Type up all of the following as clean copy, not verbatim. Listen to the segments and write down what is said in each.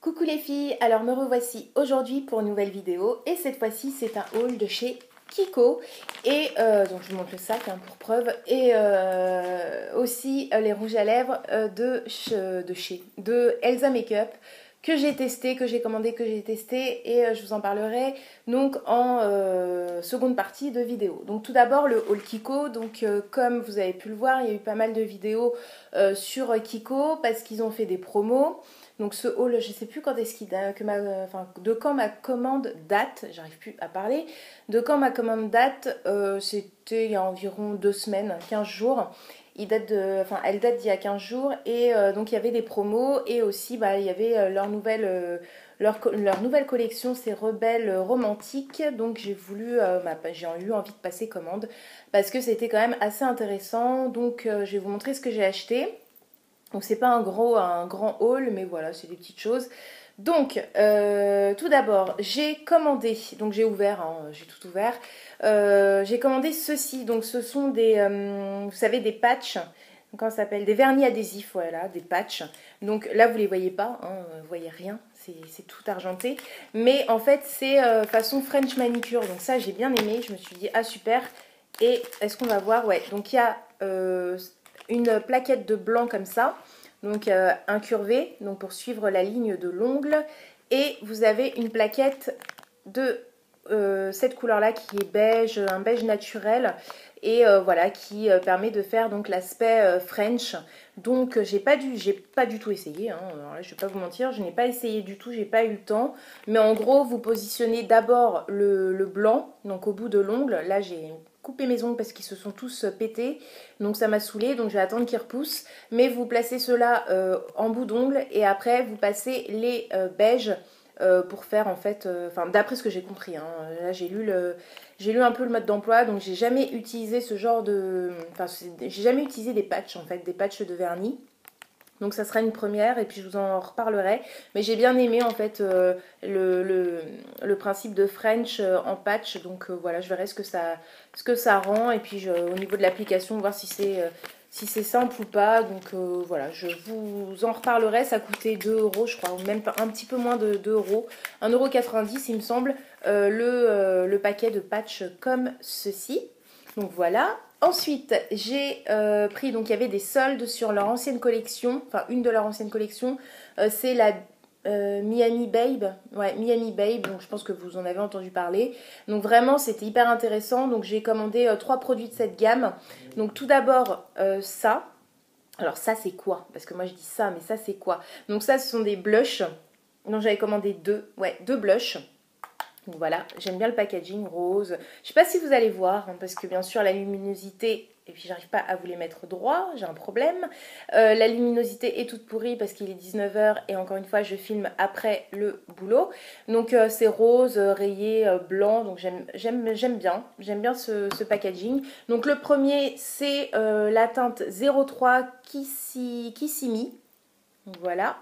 Coucou les filles, alors me revoici aujourd'hui pour une nouvelle vidéo et cette fois-ci c'est un haul de chez Kiko et donc je vous montre le sac pour preuve et aussi les rouges à lèvres de Elsa Makeup que j'ai testé, que j'ai commandé, que j'ai testé et je vous en parlerai donc en seconde partie de vidéo. Donc tout d'abord le haul Kiko, donc comme vous avez pu le voir il y a eu pas mal de vidéos sur Kiko parce qu'ils ont fait des promos. Donc ce haul, je ne sais plus quand est-ce de quand ma commande date, j'arrive plus à parler, de quand ma commande date, c'était il y a environ 2 semaines, 15 jours. Elle date d'il y a 15 jours et donc il y avait des promos et aussi il y avait leur nouvelle collection, c'est Rebelle Romantique. Donc j'ai eu envie de passer commande parce que c'était quand même assez intéressant. Donc je vais vous montrer ce que j'ai acheté. Donc c'est pas un grand haul, mais voilà, c'est des petites choses. Donc, tout d'abord, j'ai commandé, donc j'ai ouvert, j'ai tout ouvert. J'ai commandé ceci, donc ce sont vous savez, des patchs. Comment ça s'appelle? Des vernis adhésifs, voilà, des patchs. Donc là, vous les voyez pas, vous voyez rien, c'est tout argenté. Mais en fait, c'est façon French manicure. Donc ça, j'ai bien aimé. Je me suis dit, ah super. Et est-ce qu'on va voir? Ouais, donc il y a une plaquette de blanc comme ça, donc incurvée, donc pour suivre la ligne de l'ongle, et vous avez une plaquette de cette couleur là qui est beige, un beige naturel, et voilà, qui permet de faire donc l'aspect French. Donc j'ai pas du tout essayé, alors là, je vais pas vous mentir, je n'ai pas essayé du tout, j'ai pas eu le temps, mais en gros vous positionnez d'abord le blanc, donc au bout de l'ongle. Là j'ai coupé mes ongles parce qu'ils se sont tous pétés, donc ça m'a saoulé, donc je vais attendre qu'ils repoussent. Mais vous placez cela en bout d'ongle et après vous passez les beiges pour faire en fait, d'après ce que j'ai compris, là j'ai lu un peu le mode d'emploi, donc j'ai jamais utilisé ce genre de, j'ai jamais utilisé des patchs en fait, des patchs de vernis. Donc ça sera une première et puis je vous en reparlerai. Mais j'ai bien aimé en fait le principe de French en patch. Donc voilà, je verrai ce que ça rend. Et puis au niveau de l'application, voir si c'est simple ou pas. Donc voilà, je vous en reparlerai. Ça coûtait 2 euros je crois, ou même un petit peu moins de 2 euros. 1,90 € il me semble, le paquet de patch comme ceci. Donc voilà. Ensuite, j'ai pris, donc il y avait des soldes sur leur ancienne collection, enfin une de leurs anciennes collections, c'est la Miami Babe, ouais, Miami Babe, donc je pense que vous en avez entendu parler. Donc vraiment, c'était hyper intéressant, donc j'ai commandé 3 produits de cette gamme. Donc tout d'abord, ça. Alors ça, c'est quoi? Parce que moi je dis ça, mais ça, c'est quoi? Donc ça, ce sont des blushs, donc j'avais commandé 2 blushs. Donc voilà, j'aime bien le packaging rose. Je sais pas si vous allez voir, parce que bien sûr la luminosité, et puis j'arrive pas à vous les mettre droit, j'ai un problème. La luminosité est toute pourrie parce qu'il est 19 h et encore une fois je filme après le boulot. Donc c'est rose, rayé, blanc, donc j'aime bien ce packaging. Donc le premier c'est la teinte 03 Kissimmee. Donc voilà,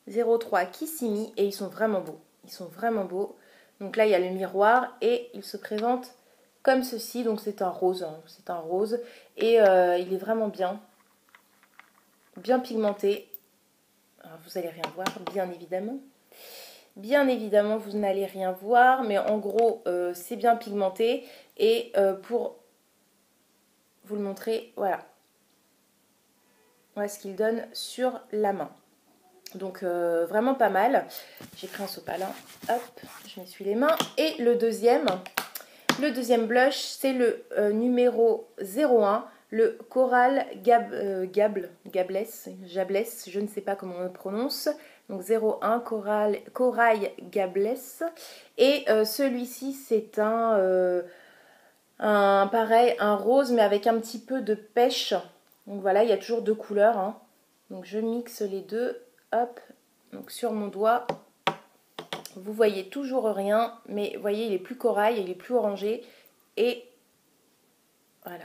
03 Kissimmee et ils sont vraiment beaux. Ils sont vraiment beaux. Donc là, il y a le miroir et il se présente comme ceci. Donc c'est un rose. C'est un rose. Et il est vraiment bien pigmenté. Alors, vous n'allez rien voir, bien évidemment. Bien évidemment, vous n'allez rien voir. Mais en gros, c'est bien pigmenté. Et pour vous le montrer, voilà. Voilà ce qu'il donne sur la main. Donc vraiment pas mal. J'ai pris un sopalin, hop, je m'essuie les mains. Et le deuxième blush, c'est le numéro 01, le Coral Gabless, je ne sais pas comment on le prononce. Donc 01, Corail Gabless. Et celui-ci, c'est pareil, un rose, mais avec un petit peu de pêche. Donc voilà, il y a toujours 2 couleurs. Donc je mixe les deux. Hop, donc sur mon doigt, vous voyez toujours rien, mais vous voyez, il est plus corail, il est plus orangé, et voilà,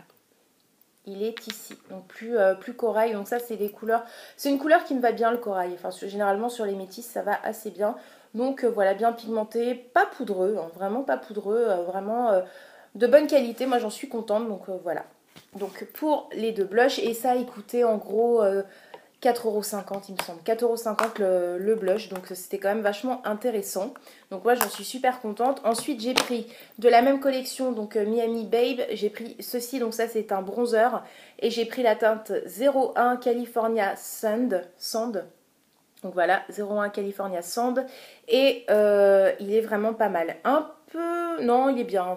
il est ici, donc plus corail. Donc ça, c'est des couleurs, c'est une couleur qui me va bien, le corail, enfin généralement sur les métisses, ça va assez bien. Donc voilà, bien pigmenté, pas poudreux, vraiment pas poudreux, vraiment de bonne qualité, moi j'en suis contente, donc voilà. Donc pour les 2 blushs, et ça, il coûtait en gros 4,50 € il me semble, 4,50 € le blush, donc c'était quand même vachement intéressant. Donc moi j'en suis super contente. Ensuite j'ai pris de la même collection, donc Miami Babe, j'ai pris ceci, donc ça c'est un bronzer, et j'ai pris la teinte 01 California Sand. Donc voilà, 01 California Sand, et il est vraiment pas mal. Un peu, non il est bien,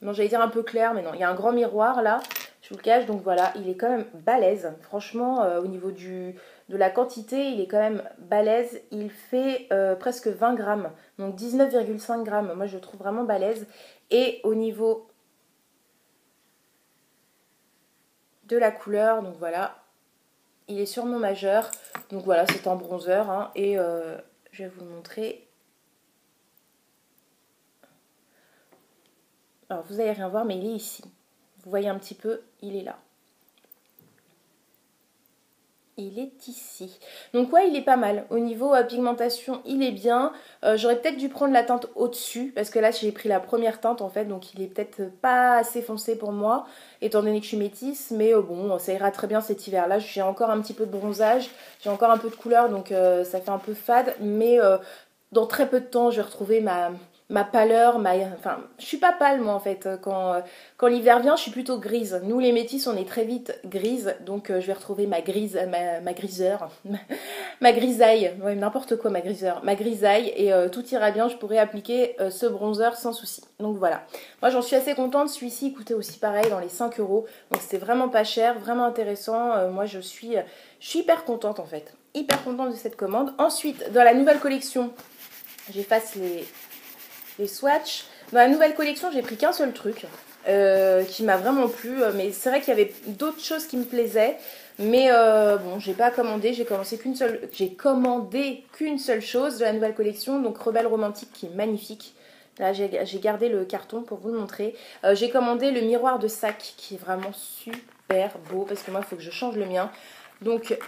non j'allais dire un peu clair, mais non, il y a un grand miroir là. Je vous le cache, donc voilà, il est quand même balèze. Franchement, au niveau de la quantité, il est quand même balèze. Il fait presque 20 grammes, donc 19,5 grammes. Moi, je le trouve vraiment balèze. Et au niveau de la couleur, donc voilà, il est sur mon majeur. Donc voilà, c'est un bronzer. Hein, et je vais vous le montrer. Alors, vous n'allez rien voir, mais il est ici. Vous voyez un petit peu, il est là. Il est ici. Donc ouais, il est pas mal. Au niveau pigmentation, il est bien. J'aurais peut-être dû prendre la teinte au-dessus, parce que là, j'ai pris la première teinte, en fait. Donc il est peut-être pas assez foncé pour moi, étant donné que je suis métisse. Mais bon, ça ira très bien cet hiver-là. J'ai encore un petit peu de bronzage. J'ai encore un peu de couleur, donc ça fait un peu fade. Mais dans très peu de temps, je vais retrouver ma pâleur, enfin, je suis pas pâle moi en fait. Quand l'hiver vient, je suis plutôt grise. Nous les métis, on est très vite grise, donc je vais retrouver ma griseur, ma grisaille, ouais, n'importe quoi ma griseur, ma grisaille, et tout ira bien. Je pourrai appliquer ce bronzer sans souci. Donc voilà. Moi j'en suis assez contente. Celui-ci il coûtait aussi pareil dans les 5 €, donc c'était vraiment pas cher, vraiment intéressant. Moi je suis hyper contente en fait, hyper contente de cette commande. Ensuite, dans la nouvelle collection, j'efface les swatchs. Dans la nouvelle collection, j'ai pris qu'un seul truc qui m'a vraiment plu. Mais c'est vrai qu'il y avait d'autres choses qui me plaisaient. Mais bon, j'ai pas commandé. J'ai commandé qu'une seule chose de la nouvelle collection. Donc Rebelle Romantique qui est magnifique. Là, j'ai gardé le carton pour vous le montrer. J'ai commandé le miroir de sac qui est vraiment super beau. Parce que moi, il faut que je change le mien. Donc,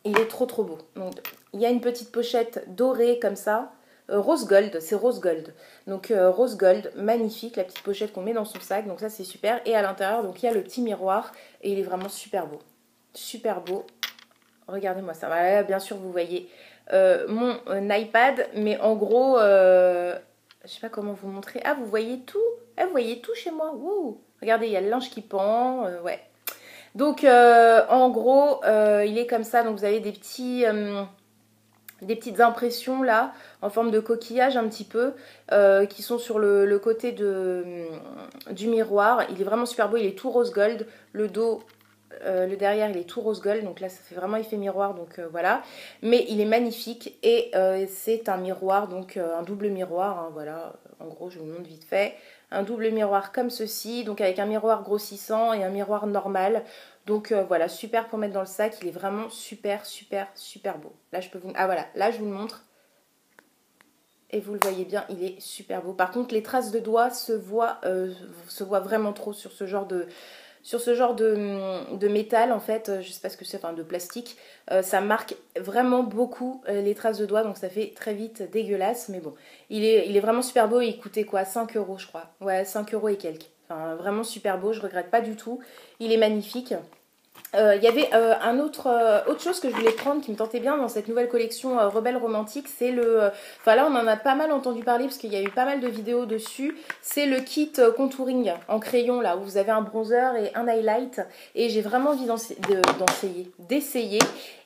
il est trop beau. Donc, il y a une petite pochette dorée comme ça. Rose gold, c'est rose gold. Donc rose gold, magnifique, la petite pochette qu'on met dans son sac. Donc ça c'est super. Et à l'intérieur, donc il y a le petit miroir. Et il est vraiment super beau. Super beau. Regardez-moi ça. Voilà, bien sûr vous voyez mon iPad. Mais en gros, je sais pas comment vous montrer. Ah, vous voyez tout. Ah, vous voyez tout chez moi. Wow. Regardez, il y a le linge qui pend. Ouais. Donc en gros, il est comme ça. Donc vous avez des petites impressions là en forme de coquillage un petit peu qui sont sur le côté du miroir. Il est vraiment super beau, il est tout rose gold, le dos, le derrière il est tout rose gold, donc là ça fait vraiment effet miroir, donc voilà, mais il est magnifique. Et c'est un miroir, donc un double miroir, hein, voilà, en gros je vous le montre vite fait, un double miroir comme ceci, donc avec un miroir grossissant et un miroir normal. Donc voilà, super pour mettre dans le sac. Il est vraiment super beau. Là je peux vous... Ah voilà, là je vous le montre. Et vous le voyez bien, il est super beau. Par contre, les traces de doigts se voient vraiment trop sur ce genre de métal en fait. Je sais pas ce que c'est, enfin de plastique. Ça marque vraiment beaucoup les traces de doigts, donc ça fait très vite dégueulasse. Mais bon, il est vraiment super beau. Il coûtait quoi, 5 € je crois. Ouais, 5 € et quelques. Enfin, vraiment super beau, je regrette pas du tout. Il est magnifique. Il y avait autre chose que je voulais prendre qui me tentait bien dans cette nouvelle collection Rebelle Romantique, c'est enfin là on en a pas mal entendu parler parce qu'il y a eu pas mal de vidéos dessus, c'est le kit contouring en crayon là où vous avez un bronzer et un highlight, et j'ai vraiment envie d'essayer,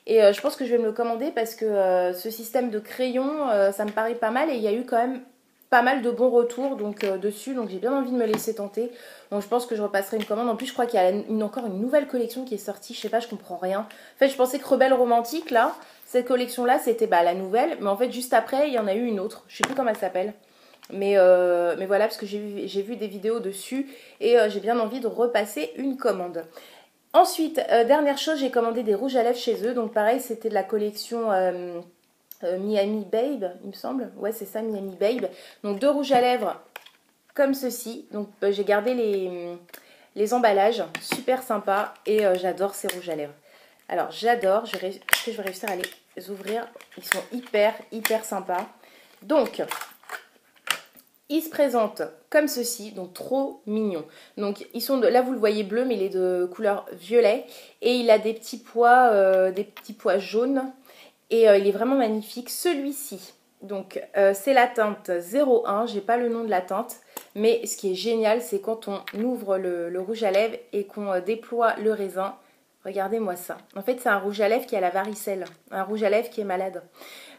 et je pense que je vais me le commander parce que ce système de crayon ça me paraît pas mal, et il y a eu quand même pas mal de bons retours donc dessus, donc j'ai bien envie de me laisser tenter. Donc je pense que je repasserai une commande. En plus je crois qu'il y a encore une nouvelle collection qui est sortie, je sais pas, je comprends rien. En fait je pensais que Rebelle Romantique là, cette collection là c'était la nouvelle, mais en fait juste après il y en a eu une autre, je sais plus comment elle s'appelle. Mais voilà, parce que j'ai vu des vidéos dessus, et j'ai bien envie de repasser une commande. Ensuite, dernière chose, j'ai commandé des rouges à lèvres chez eux, donc pareil c'était de la collection... Miami Babe, il me semble. Ouais, c'est ça, Miami Babe. Donc, 2 rouges à lèvres comme ceci. Donc, j'ai gardé les emballages. Super sympa. Et j'adore ces rouges à lèvres. Alors, j'adore. Est-ce que je vais réussir à les ouvrir? Ils sont hyper sympas. Donc, Il se présente comme ceci, donc trop mignon. Donc ils sont là vous le voyez bleu, mais il est de couleur violet et il a des petits pois jaunes et il est vraiment magnifique. Celui-ci, donc c'est la teinte 01, j'ai pas le nom de la teinte, mais ce qui est génial, c'est quand on ouvre le rouge à lèvres et qu'on déploie le raisin. Regardez-moi ça. En fait, c'est un rouge à lèvres qui a la varicelle, un rouge à lèvres qui est malade.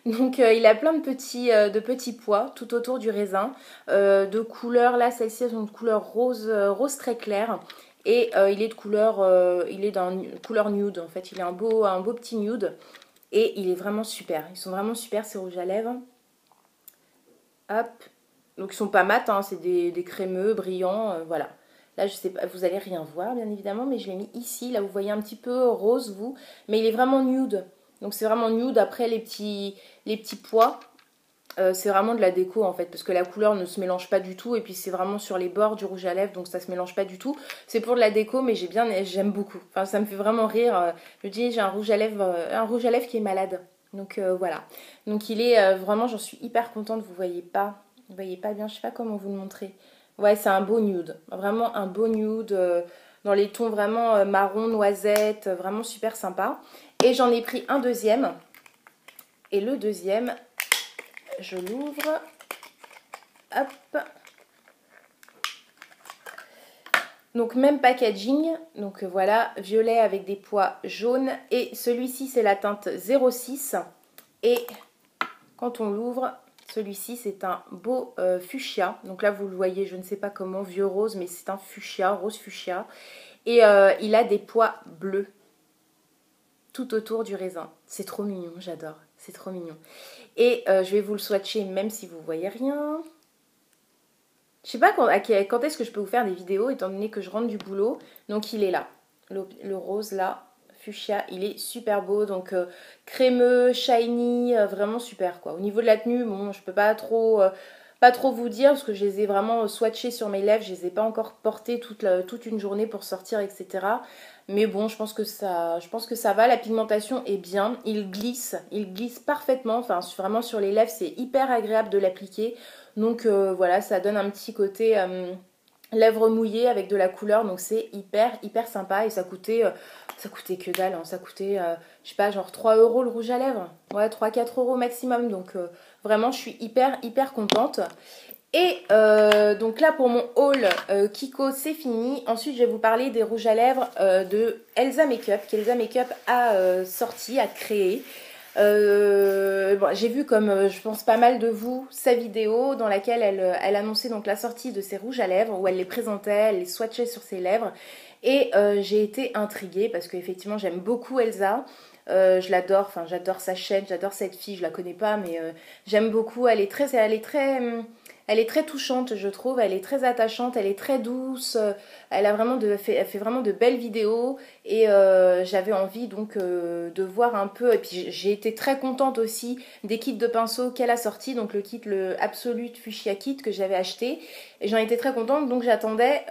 Donc il a plein de petits pois tout autour du raisin, de couleur, là celle-ci elles sont de couleur rose, rose très clair. Et il est d'une couleur nude en fait, il est un beau petit nude. Et il est vraiment super, ils sont vraiment super ces rouges à lèvres. Hop, donc ils sont pas mat, hein, c'est des crémeux, brillants, voilà. Là, je sais pas, vous allez rien voir, bien évidemment, mais je l'ai mis ici. Là, vous voyez un petit peu rose, vous. Mais il est vraiment nude. Donc, c'est vraiment nude. Après, les petits pois, c'est vraiment de la déco, en fait. Parce que la couleur ne se mélange pas du tout. Et puis, c'est vraiment sur les bords du rouge à lèvres. Donc, ça se mélange pas du tout. C'est pour de la déco, mais j'aime beaucoup. Enfin, ça me fait vraiment rire. Je dis, j'ai un rouge à lèvres qui est malade. Donc, voilà. Donc, il est vraiment, j'en suis hyper contente. Vous voyez pas bien. Je sais pas comment vous le montrer. Ouais, c'est un beau nude, vraiment un beau nude, dans les tons vraiment marron, noisette, vraiment super sympa. Et j'en ai pris un deuxième, et le deuxième, je l'ouvre, hop. Donc même packaging, donc voilà, violet avec des pois jaunes, et celui-ci c'est la teinte 06, et quand on l'ouvre... Celui-ci, c'est un beau fuchsia. Donc là, vous le voyez, je ne sais pas comment, vieux rose, mais c'est un fuchsia, rose fuchsia. Et il a des pois bleus tout autour du raisin. C'est trop mignon, j'adore. C'est trop mignon. Et je vais vous le swatcher, même si vous ne voyez rien. Je sais pas quand est-ce que je peux vous faire des vidéos, étant donné que je rentre du boulot. Donc il est là. Le rose, là. Fuchsia, il est super beau, donc crémeux, shiny, vraiment super quoi. Au niveau de la tenue, bon, je peux pas trop vous dire parce que je les ai vraiment swatchés sur mes lèvres, je les ai pas encore portés toute une journée pour sortir, etc. Mais bon, je pense que ça va, la pigmentation est bien, il glisse parfaitement, enfin vraiment sur les lèvres, c'est hyper agréable de l'appliquer. Donc voilà, ça donne un petit côté lèvres mouillées avec de la couleur, donc c'est hyper sympa et ça coûtait que dalle, hein. Ça coûtait je sais pas, genre 3 € le rouge à lèvres, ouais, 3-4 € maximum, donc vraiment je suis hyper contente. Et donc là pour mon haul Kiko c'est fini. Ensuite je vais vous parler des rouges à lèvres de Elsa Makeup, qu'Elsa Makeup a sorti, a créé. Bon, j'ai vu comme je pense pas mal de vous sa vidéo dans laquelle elle annonçait donc la sortie de ses rouges à lèvres, où elle les présentait, elle les swatchait sur ses lèvres, et j'ai été intriguée parce qu'effectivement j'aime beaucoup Elsa. Je l'adore, enfin j'adore sa chaîne, j'adore cette fille, je la connais pas mais j'aime beaucoup, elle est très touchante, je trouve. Elle est très attachante, elle est très douce. Elle fait vraiment de belles vidéos. Et j'avais envie donc de voir un peu. Et puis j'ai été très contente aussi des kits de pinceaux qu'elle a sortis. Donc le Absolute Fuchsia Kit que j'avais acheté. Et j'en étais très contente. Donc j'attendais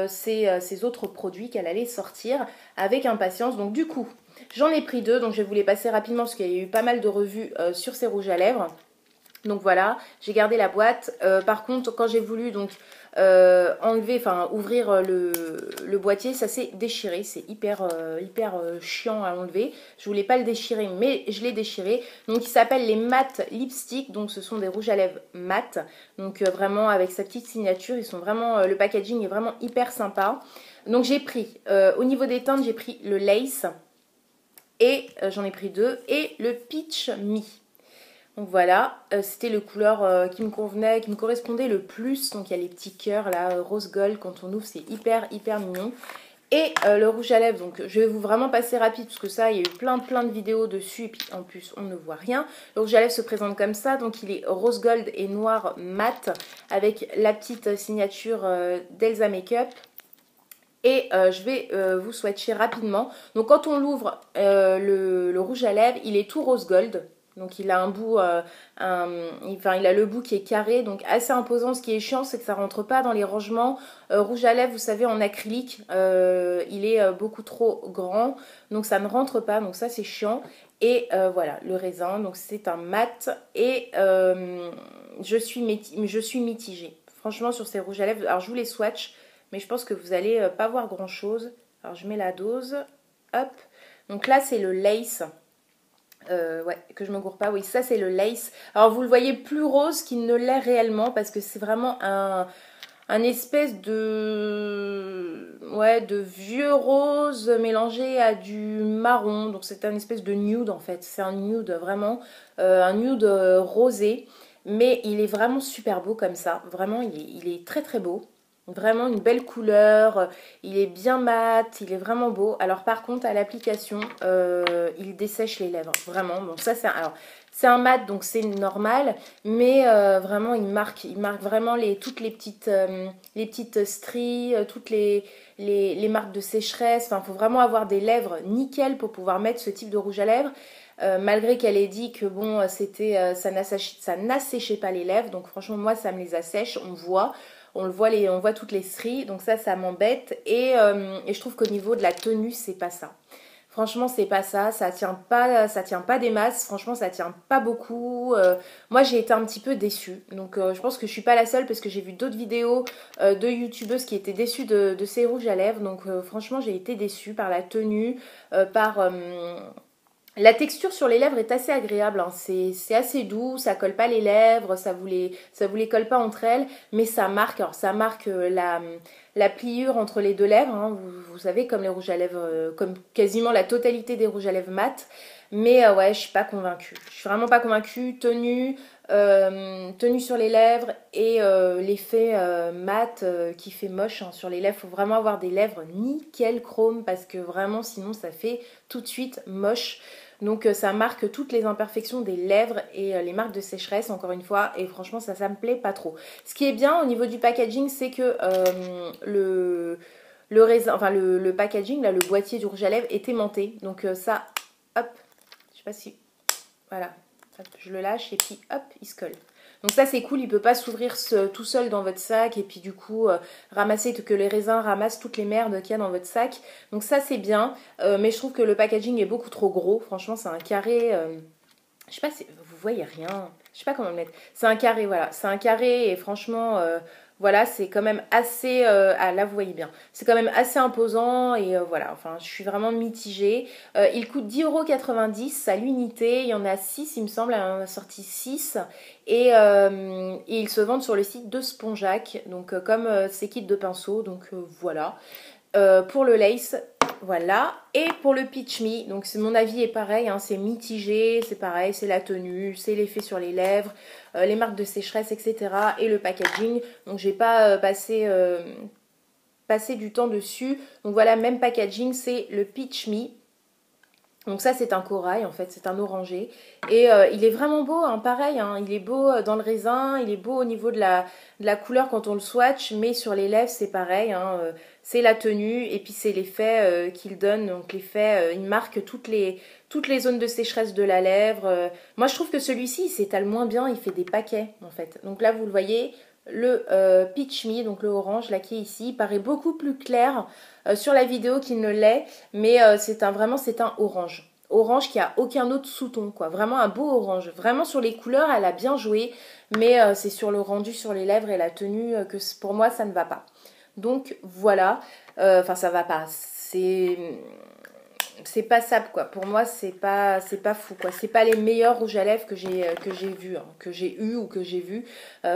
ces autres produits qu'elle allait sortir avec impatience. Donc du coup, j'en ai pris 2. Donc je vais vous les passer rapidement parce qu'il y a eu pas mal de revues sur ces rouges à lèvres. Donc voilà, j'ai gardé la boîte. Par contre, quand j'ai voulu donc ouvrir le boîtier, ça s'est déchiré. C'est hyper chiant à enlever. Je voulais pas le déchirer, mais je l'ai déchiré. Donc il s'appelle les Matte Lipstick. Donc ce sont des rouges à lèvres mat. Donc vraiment avec sa petite signature, ils sont vraiment, le packaging est vraiment hyper sympa. Donc j'ai pris, au niveau des teintes, j'ai pris le Lace. Et j'en ai pris 2. Et le Peach Me. Donc voilà, c'était le couleur qui me convenait, qui me correspondait le plus. Donc il y a les petits cœurs là, rose gold, quand on ouvre c'est hyper mignon. Et le rouge à lèvres, donc je vais vous vraiment passer rapide parce que ça, il y a eu plein de vidéos dessus et puis en plus on ne voit rien. Le rouge à lèvres se présente comme ça, donc il est rose gold et noir mat avec la petite signature d'Elsa Makeup. Et je vais vous swatcher rapidement. Donc quand on l'ouvre, le rouge à lèvres, il est tout rose gold. Donc il a un bout, il a le bout qui est carré, donc assez imposant. Ce qui est chiant, c'est que ça rentre pas dans les rangements. Rouge à lèvres, vous savez, en acrylique, il est beaucoup trop grand, donc ça ne rentre pas, donc ça c'est chiant. Et voilà, le raisin, donc c'est un mat, et je suis mitigée. Franchement, sur ces rouges à lèvres, alors je vous les swatch, mais je pense que vous allez pas voir grand chose. Alors je mets la dose, hop. Donc là c'est le Lace. Ouais, que je me gourre pas, oui, ça c'est le Lace. Alors vous le voyez plus rose qu'il ne l'est réellement parce que c'est vraiment un espèce de, ouais, de vieux rose mélangé à du marron. Donc c'est un espèce de nude en fait. C'est un nude vraiment, un nude rosé. Mais il est vraiment super beau comme ça. Vraiment, il est très très beau. Vraiment une belle couleur. Il est bien mat. Il est vraiment beau. Alors par contre, à l'application, il dessèche les lèvres. Vraiment. Bon, ça c'est alors c'est un mat, donc c'est normal. Mais vraiment, il marque vraiment toutes les petites stries, toutes les marques de sécheresse. Enfin, il faut vraiment avoir des lèvres nickel pour pouvoir mettre ce type de rouge à lèvres. Malgré qu'elle ait dit que bon, ça n'asséchait pas les lèvres, donc franchement moi ça me les assèche, on voit toutes les stries, donc ça m'embête et je trouve qu'au niveau de la tenue c'est pas ça. Franchement c'est pas ça, ça tient pas des masses, franchement ça tient pas beaucoup. Moi j'ai été un petit peu déçue, donc je pense que je suis pas la seule parce que j'ai vu d'autres vidéos de youtubeuses qui étaient déçues de ces rouges à lèvres, donc franchement j'ai été déçue par la tenue, par la texture sur les lèvres est assez agréable, hein. C'est assez doux, ça colle pas les lèvres, ça vous les colle pas entre elles, mais ça marque, alors ça marque la pliure entre les deux lèvres, hein. Vous savez, comme les rouges à lèvres, comme quasiment la totalité des rouges à lèvres mat, mais ouais, je suis pas convaincue. Je suis vraiment pas convaincue, tenue sur les lèvres et l'effet mat qui fait moche, hein, sur les lèvres. Faut vraiment avoir des lèvres nickel chrome parce que vraiment sinon ça fait tout de suite moche. Donc ça marque toutes les imperfections des lèvres et les marques de sécheresse encore une fois, et franchement ça me plaît pas trop. Ce qui est bien au niveau du packaging, c'est que le packaging, là, le boîtier du rouge à lèvres est aimanté. Donc ça, hop, je sais pas si, voilà, hop, je le lâche et puis hop, il se colle. Donc ça c'est cool, il peut pas s'ouvrir tout seul dans votre sac et puis du coup que les raisins ramassent toutes les merdes qu'il y a dans votre sac. Donc ça c'est bien, mais je trouve que le packaging est beaucoup trop gros. Franchement c'est un carré, je sais pas si vous voyez rien, je sais pas comment le mettre. C'est un carré, voilà, c'est un carré et franchement voilà, c'est quand même assez, ah là vous voyez bien, c'est quand même assez imposant et voilà, enfin je suis vraiment mitigée. Il coûte 10,90 € à l'unité, il y en a 6 il me semble, elle en a sorti 6 et ils se vendent sur le site de Spongeac, donc comme ces kits de pinceau, donc voilà. Pour le Lace, voilà. Et pour le Peach Me, donc mon avis est pareil, hein, c'est mitigé, c'est pareil, c'est la tenue, c'est l'effet sur les lèvres, les marques de sécheresse, etc. Et le packaging, donc j'ai pas passé du temps dessus. Donc voilà, même packaging, c'est le Peach Me. Donc ça c'est un corail en fait, c'est un orangé. Et il est vraiment beau, hein, pareil, hein, il est beau dans le raisin, il est beau au niveau de la couleur quand on le swatch, mais sur les lèvres c'est pareil, hein, c'est la tenue et puis c'est l'effet qu'il donne. Donc l'effet, il marque toutes les zones de sécheresse de la lèvre. Moi je trouve que celui-ci il s'étale moins bien, il fait des paquets en fait. Donc là vous le voyez, le Peach Me, donc le orange là qui est ici, il paraît beaucoup plus clair sur la vidéo qu'il ne l'est, mais c'est un orange. Orange qui a aucun autre sous-ton, quoi. Vraiment un beau orange. Vraiment sur les couleurs, elle a bien joué, mais c'est sur le rendu sur les lèvres et la tenue que pour moi ça ne va pas. Donc voilà, enfin ça va pas. C'est passable quoi. Pour moi c'est pas fou quoi. C'est pas les meilleurs rouges à lèvres que j'ai vu, hein, que j'ai eu ou que j'ai vu.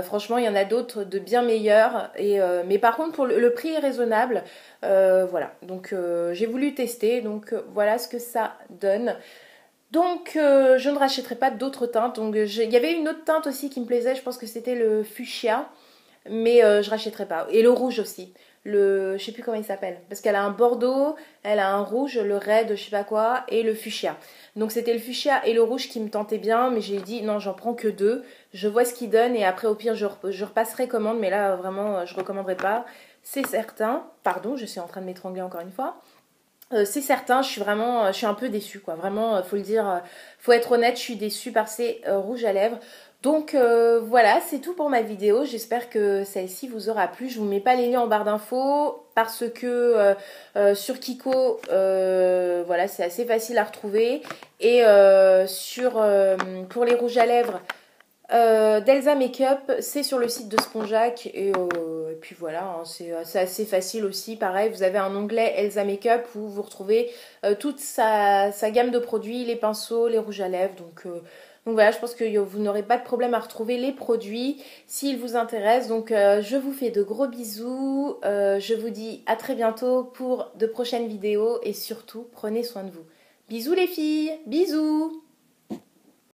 Franchement il y en a d'autres de bien meilleurs mais par contre pour le prix est raisonnable. Voilà donc j'ai voulu tester, donc voilà ce que ça donne. Donc je ne rachèterai pas d'autres teintes. Donc il y avait une autre teinte aussi qui me plaisait, je pense que c'était le fuchsia, mais je rachèterai pas. Et le rouge aussi. Je sais plus comment il s'appelle, parce qu'elle a un bordeaux, elle a un rouge, le red, je sais pas quoi, et le fuchsia. Donc c'était le fuchsia et le rouge qui me tentaient bien, mais j'ai dit non, j'en prends que 2. Je vois ce qu'ils donnent et après au pire je repasserai commande, mais là vraiment je recommanderai pas. C'est certain. Pardon, je suis en train de m'étrangler encore une fois. C'est certain, je suis un peu déçue quoi. Vraiment, faut le dire, faut être honnête, je suis déçue par ces rouges à lèvres. Donc voilà, c'est tout pour ma vidéo. J'espère que celle-ci vous aura plu. Je vous mets pas les liens en barre d'infos parce que sur Kiko, voilà, c'est assez facile à retrouver. Et pour les rouges à lèvres, d'Elsa Makeup, c'est sur le site de Spongeac et puis voilà, hein, c'est assez facile aussi. Pareil, vous avez un onglet Elsa Makeup où vous retrouvez toute sa gamme de produits, les pinceaux, les rouges à lèvres. Donc voilà, je pense que vous n'aurez pas de problème à retrouver les produits s'ils vous intéressent. Donc je vous fais de gros bisous. Je vous dis à très bientôt pour de prochaines vidéos et surtout prenez soin de vous. Bisous les filles, bisous!